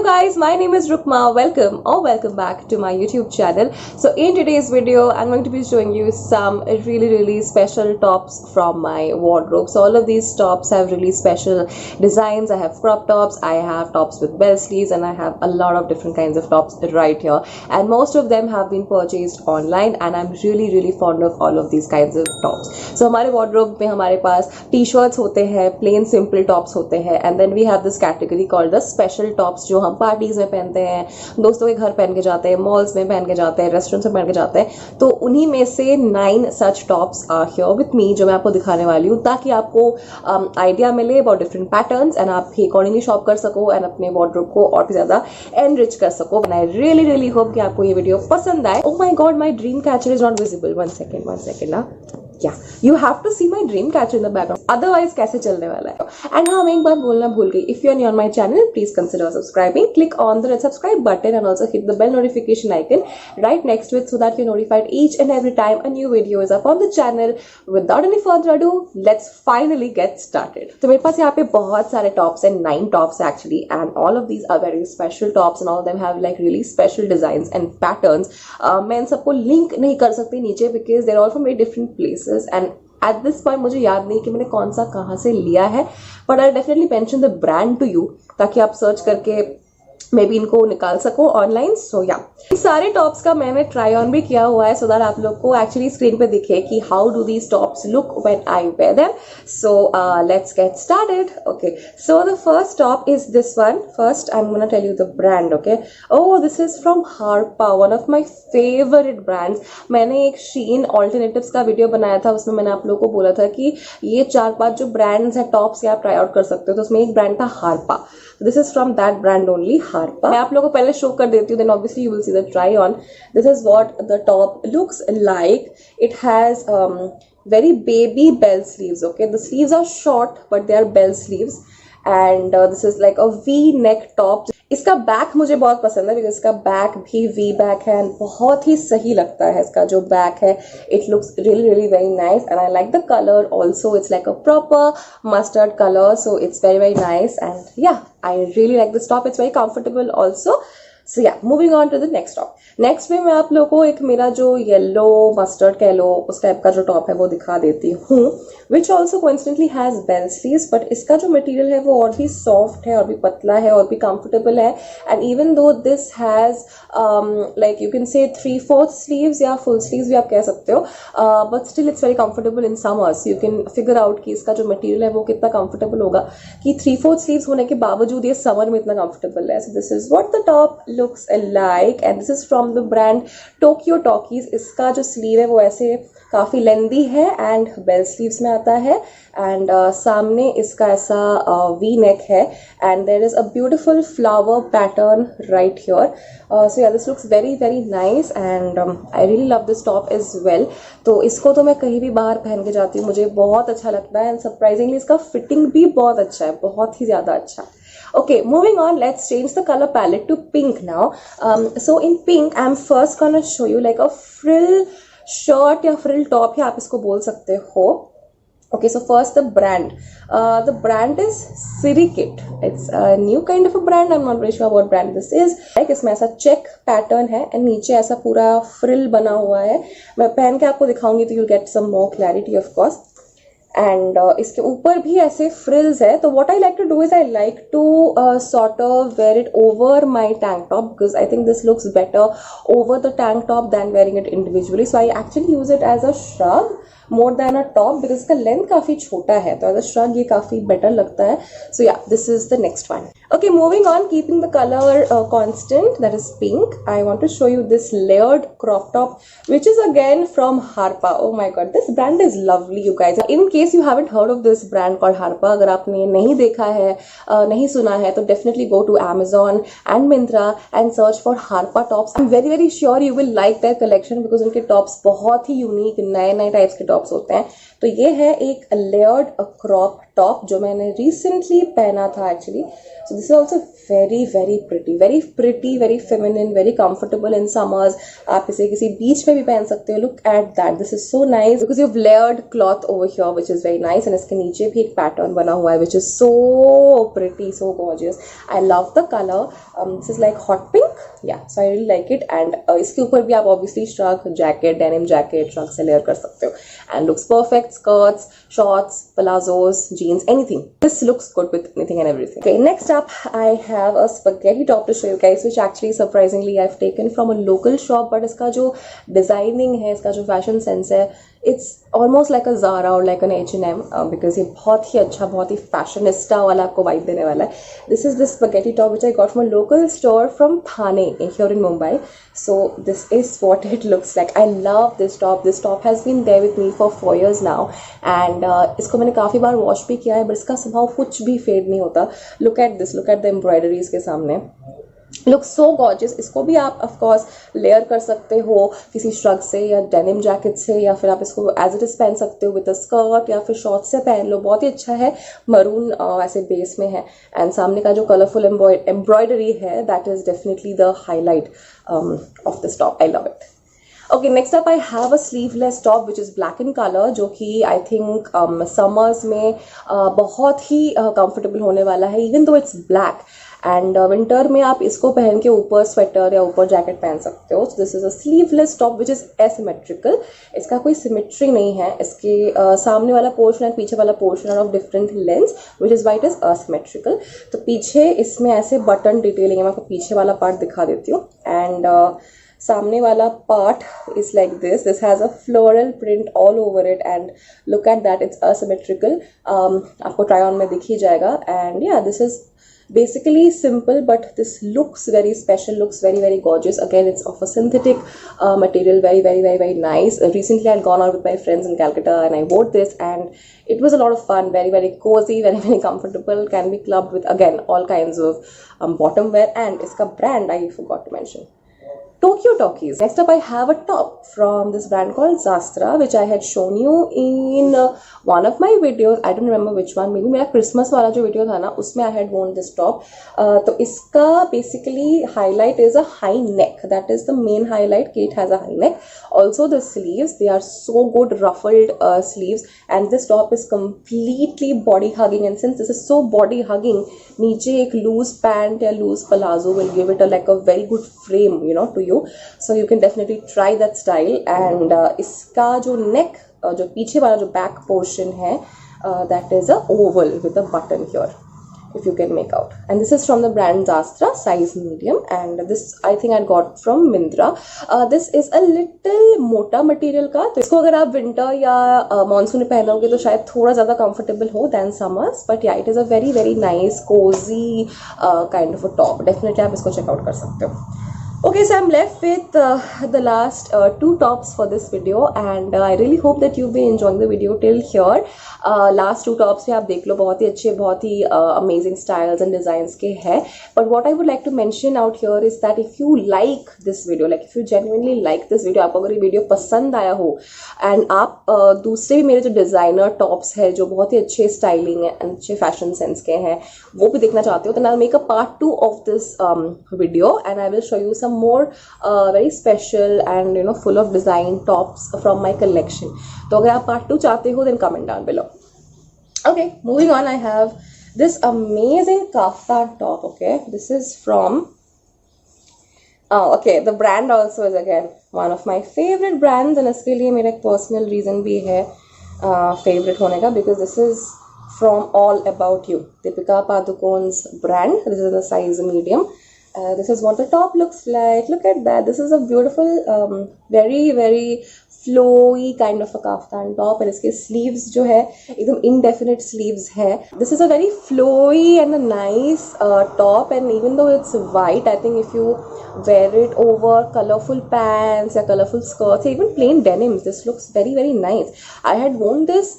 guys, my name is Rukma. Welcome back to my YouTube channel. So in today's video, I'm going to be showing you some really special tops from my wardrobe. So all of these tops have really special designs. I have crop tops, I have tops with bell sleeves, and I have a lot of different kinds of tops right here. And most of them have been purchased online, and I'm really fond of all of these kinds of tops. So हमारे wardrobe में हमारे पास t-shirts होते हैं, plain simple tops होते हैं, and then we have this category called the special tops जो हम parties में पहनते हैं, दोस्तों के घर पहन के जाते हैं, मॉल्स में पहन के जाते हैं, रेस्टोरेंट्स में पहन के जाते हैं. तो उन्हीं में से 9 such tops are here with me जो मैं आपको दिखाने वाली हूँ, ताकि आपको आइडिया मिले अबाउट डिफरेंट पैटर्न्स एंड आप भी अकॉर्डिंगली शॉप कर सको एंड अपने वार्डरोब को और भी ज्यादा एनरिच कर सको. एंड आई रियली होप कि आपको ये वीडियो पसंद आए. Oh my God, my dream catcher is not visible. One second ना. Yeah, you have to see my dream catcher in the background. Otherwise कैसे चलने वाला है. And हाँ, मैं एक बात बोलना भूल गई. If you are new on my channel, please consider subscribing. Click on the red subscribe button and also hit the bell notification icon right next to it so that you're notified each and every time a new video is up on the channel. Without any further ado, let's finally get started. तो मेरे पास यहाँ पे बहुत सारे tops and 9 tops actually, and all of these are very special tops and all of them have like really special designs and patterns. मैं इन सबको link नहीं कर सकती नीचे because they're all from very different places. And at this point मुझे याद नहीं कि मैंने कौन सा कहाँ से लिया है, but I'll definitely mention the brand to you ताकि आप सर्च करके मे बी इनको निकाल सको ऑनलाइन. सो या इस सारे टॉप्स का मैंने ट्राई ऑन भी किया हुआ है सो दैट आप लोग को एक्चुअली स्क्रीन पे दिखे कि how do these tops look when I wear them. So let's get started. Okay, so the first top is this one. First I am gonna tell you the brand. Okay, oh this is from Harpa, one of my favourite brands. मैंने एक शीन alternatives का video बनाया था, उसमें मैंने आप लोगों को बोला था कि ये 4-5 जो ब्रांड्स हैं टॉप्स के आप ट्राई आउट कर सकते हो, तो उसमें एक ब्रांड था हारपा. This is from that brand only, Harpa. मैं आप लोगों को पहले शो कर देती हूँ, then obviously you will see the try on. This is what the top looks like. It has very baby bell sleeves. Okay, the sleeves are short but they are bell sleeves, and this is like a V-neck top. इसका back मुझे बहुत पसंद है because इसका back भी we back है and बहुत ही सही लगता है. इसका जो बैक है it looks really very nice and I like the colour also. It's like a proper mustard colour, so it's very nice and yeah I really like this top. It's very comfortable also. So yeah moving on to the next top. Next में मैं आप लोगों को एक मेरा जो yellow mustard कह लो उस टाइप का जो टॉप है वो दिखा देती हूँ, which also coincidentally has bell sleeves, but इसका जो मटेरियल है वो और भी सॉफ्ट है और भी पतला है और भी कंफर्टेबल है. And even though this has like you can say 3/4 sleeves या फुल स्लीव्स भी आप कह सकते हो, but still it's very comfortable in summers. You can figure out कि इसका जो मटेरियल है वो कितना कंफर्टेबल होगा कि 3/4 स्लीव्स होने के बावजूद ये समर में इतना कंफर्टेबल है. So this is what the top looks like and this is from the brand Tokyo Talkies. इसका जो स्लीव है वो ऐसे काफी लेंदी है एंड बेल स्लीव्स में आता है एंड सामने इसका ऐसा वी नेक है and there is a beautiful flower pattern right here. So yeah this looks very nice and I really love this top as well. तो इसको तो मैं कहीं भी बाहर पहन के जाती हूँ, मुझे बहुत अच्छा लगता है एंड सरप्राइजिंगली इसका फिटिंग भी बहुत अच्छा है, बहुत ही ज्यादा अच्छा. Okay, moving on, let's change the color palette to pink now. So in pink, I'm first gonna show you like a frill shirt या frill top या आप इसको बोल सकते हो. Okay, so first the brand. The brand is Sirikit. It's a new kind of a brand. I'm not very sure what brand this is. Like इसमें ऐसा check pattern है and नीचे ऐसा पूरा frill बना हुआ है. मैं पहन के आपको दिखाऊंगी तो you'll get some more clarity of course. And इसके ऊपर भी ऐसे फ्रिल्स है. तो what I like to do is I like to sort of wear it over my tank top because I think this looks better over the tank top than wearing it individually. So I actually use it as a shrug more than a top because इसका length काफी छोटा है, तो as a shrug ये काफी better लगता है. सो yeah this is the next one. Okay, moving on, keeping the color constant, that is pink, I want to show you this layered crop top which is again from Harpa. Oh my god, this brand is lovely you guys. In case you haven't heard of this brand called Harpa, अगर आपने नहीं देखा है नहीं सुना है तो definitely go to Amazon and Myntra and search for Harpa tops. I'm very sure you will like their collection because उनके tops बहुत ही unique नए टाइप्स के टॉप्स होते हैं. तो ये है एक लेयर्ड क्रॉप टॉप जो मैंने रिसेंटली पहना था actually. So this is also very pretty, very feminine, very comfortable in summers. आप इसे किसी बीच में भी पहन सकते हो. Look at that, this is so nice because you've layered cloth over here which is very nice, and इसके नीचे भी एक pattern बना हुआ है which is so pretty, so gorgeous. I love the color. This is like hot pink. Yeah, so I really like it. And इसके ऊपर भी आप obviously shrug, jacket, denim jacket, shrug से layer कर सकते हो. And looks perfect. Skirts, shorts, palazzos, jeans, anything. This looks good with anything and everything. Okay, next up I have a spaghetti top to show you guys, which actually surprisingly I've taken from a local shop, but इसका जो designing है, इसका जो fashion sense है, it's almost like a Zara or like an H&M because ये बहुत ही अच्छा, बहुत ही fashionista वाला आपको vibe देने वाला है. This is the spaghetti top which I got from a local store from Thane here in Mumbai. So this is what it looks like. I love this top. This top has been there with me for 4 years now, and इसको मैंने काफ़ी बार wash भी किया है, but इसका somehow कुछ भी fade नहीं होता. Look at this. Look at the embroideries के सामने. Look so gorgeous. इसको भी आप ऑफ कोर्स लेयर कर सकते हो किसी श्रग से या डेनिम जैकेट से, या फिर आप इसको एज इट इज पहन सकते हो विद अ स्कर्ट या फिर शॉर्ट से पहन लो. बहुत ही अच्छा है. मरून ऐसे बेस में है, एंड सामने का जो कलरफुल एम्ब्रॉयडरी है that is definitely the highlight of this top. I love it. Okay, next up I have a sleeveless top which is black in color, जो कि I think summers में बहुत ही comfortable होने वाला है, even though it's black. And winter में आप इसको पहन के ऊपर स्वेटर या ऊपर जैकेट पहन सकते हो. This is a sleeveless top which is asymmetrical. इसका कोई सिमेट्री नहीं है. इसके सामने वाला पोर्शन एंड पीछे वाला portion are of different length which is white is asymmetrical. तो पीछे इसमें ऐसे बटन डिटेलिंग है. मैं आपको पीछे वाला पार्ट दिखा देती हूँ. एंड सामने वाला part is like this. This has a floral print all over it, and look at that, it's asymmetrical. आपको ट्राई ऑन में दिख ही जाएगा. एंड या this is basically simple, but this looks very special, looks very gorgeous. Again, it's of a synthetic material, very nice. Recently I had gone out with my friends in Calcutta and I wore this, and it was a lot of fun. Very cozy, very comfortable. Can be clubbed with, again, all kinds of bottom wear. And iska brand I forgot to mention, Tokyo Talkies. Next up I have a top from this brand called Zastra, which I had shown you in one of my videos. I don't remember which one. Maybe मेरा Christmas वाला जो video था ना, उसमें I had worn this top. तो इसका basically highlight is a high neck. That is the main highlight. It has a high neck. Also the sleeves, they are so good ruffled sleeves, and this top is completely body hugging. And since this is so body hugging, नीचे एक loose pant या loose palazzo will give it a like a very good frame, you know, to you. So you can definitely try that style. And इसका जो neck, जो पीछे वाला जो back portion है, that is a oval with a button here, if you can make out. And this is from the brand Zastra, size medium, and this I think I got from Myntra. This is a little मोटा material का, तो इसको अगर आप winter या monsoon में पहनोगे तो शायद थोड़ा ज़्यादा कंफर्टेबल हो than summers. But yeah it is a very nice cosy kind of a top. Definitely आप इसको चेकआउट कर सकते हो. Okay, so I'm left with the last 2 tops for this video, and I really hope that you've been enjoying the video till here. Last 2 tops में आप देख लो, बहुत ही अच्छे, बहुत ही amazing styles and designs के हैं. But what I would like to mention out here is that if you like this video, like if you genuinely like this video, आपको अगर ये वीडियो पसंद आया हो, and आप दूसरे भी मेरे जो डिज़ाइनर टॉप्स है जो बहुत ही अच्छे स्टाइलिंग है, अच्छे फैशन सेंस के हैं, वो भी देखना चाहते हो, तो I'll make a part 2 of this video, and I will show you some more very special and full of design tops from my collection. तो अगर आप part 2 चाहते हो then comment down below. Okay, moving on, I have this amazing kaftan top. Okay, this is from okay, the brand also is again one of my favorite brands, and इसके लिए मेरा एक personal reason भी है favorite होने का, because this is from All About You, Deepika Padukone's brand. This is the size medium. This is what the top looks like. Look at that. This is a beautiful very flowy kind of a kaftan top, and इसके sleeves जो है एकदम indefinite sleeves है. This is a very flowy and a nice top, and even though it's white, I think if you wear it over colorful pants या colorful skirts, even plain denims, this looks very nice. I had worn this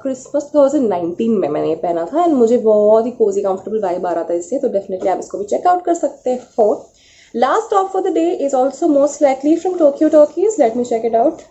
Christmas 2019 में मैंने ये पहना था, and मुझे बहुत ही cozy comfortable vibe आ रहा था इससे, तो definitely आप इसको भी check out कर सकते हो. Last top for the day is also most likely from Tokyo Talkies. Let me check it out.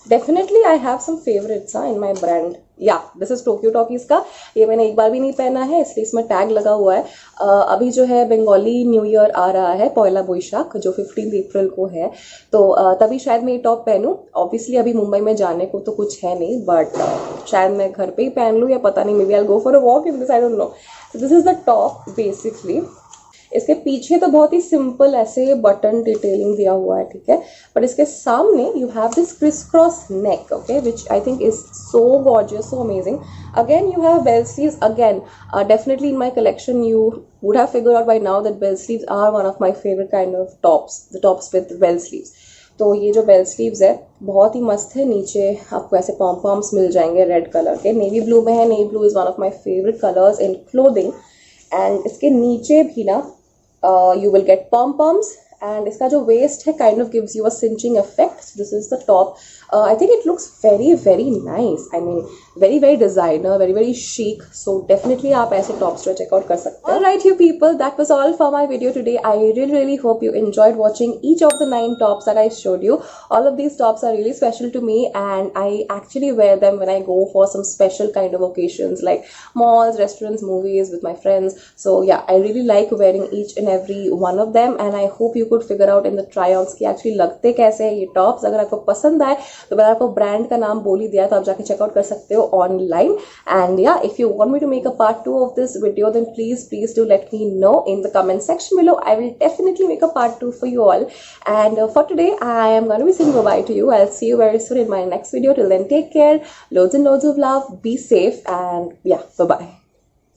Definitely I have some favorites in my brand या दिस इज टोक्यो टॉकीज का। ये मैंने एक बार भी नहीं पहना है, इसलिए इसमें टैग लगा हुआ है। अभी जो है बंगाली न्यू ईयर आ रहा है, पहला बोईशाख जो 15 अप्रैल को है, तो तभी शायद मैं ये टॉप पहनूं। ऑब्वियसली अभी मुंबई में जाने को तो कुछ है नहीं, बट शायद मैं घर पे ही पहन लूँ या पता नहीं, maybe I go for a walk in this, I don't know. This is the top basically. इसके पीछे तो बहुत ही सिंपल ऐसे बटन डिटेलिंग दिया हुआ है, ठीक है, बट इसके सामने you have this criss cross neck, okay, which I think is so gorgeous, so amazing. Again you have bell sleeves, again definitely in my collection you would have figured out by now that bell sleeves are one of my favorite kind of tops, the tops with bell sleeves. तो ये जो bell sleeves है बहुत ही मस्त है। नीचे आपको ऐसे पॉम पॉम्स मिल जाएंगे रेड कलर के, नेवी ब्लू में है। Navy blue is one of my favourite colours in clothing. And इसके नीचे भी ना you will get pom poms, and इसका जो waist है kind of gives you a cinching effect. So this is the top. I think it looks very nice. I mean very designer, very chic. So definitely आप ऐसे tops जो check out कर सकते हैं. Alright you people, that was all for my video today. I really hope you enjoyed watching each of the 9 tops that I showed you. All of these tops are really special to me, and I actually wear them when I go for some special kind of occasions like malls, restaurants, movies with my friends. So yeah, I really like wearing each and every one of them, and I hope you could figure out in the try-ons कि actually लगते कैसे हैं ये tops. अगर आपको पसंद आए तो मैंने आपको ब्रांड का नाम बोल ही दिया, तो आप जाके चेकआउट कर सकते हो online. And yeah if you want me to make a part 2 of this video, then please do let me know in the comment section below. I will definitely make a part 2 for you all. And for today, I am going to be saying bye-bye to you. I'll see you very soon in my next video. Till then, take care. Loads and loads of love. Be safe. And yeah, bye-bye.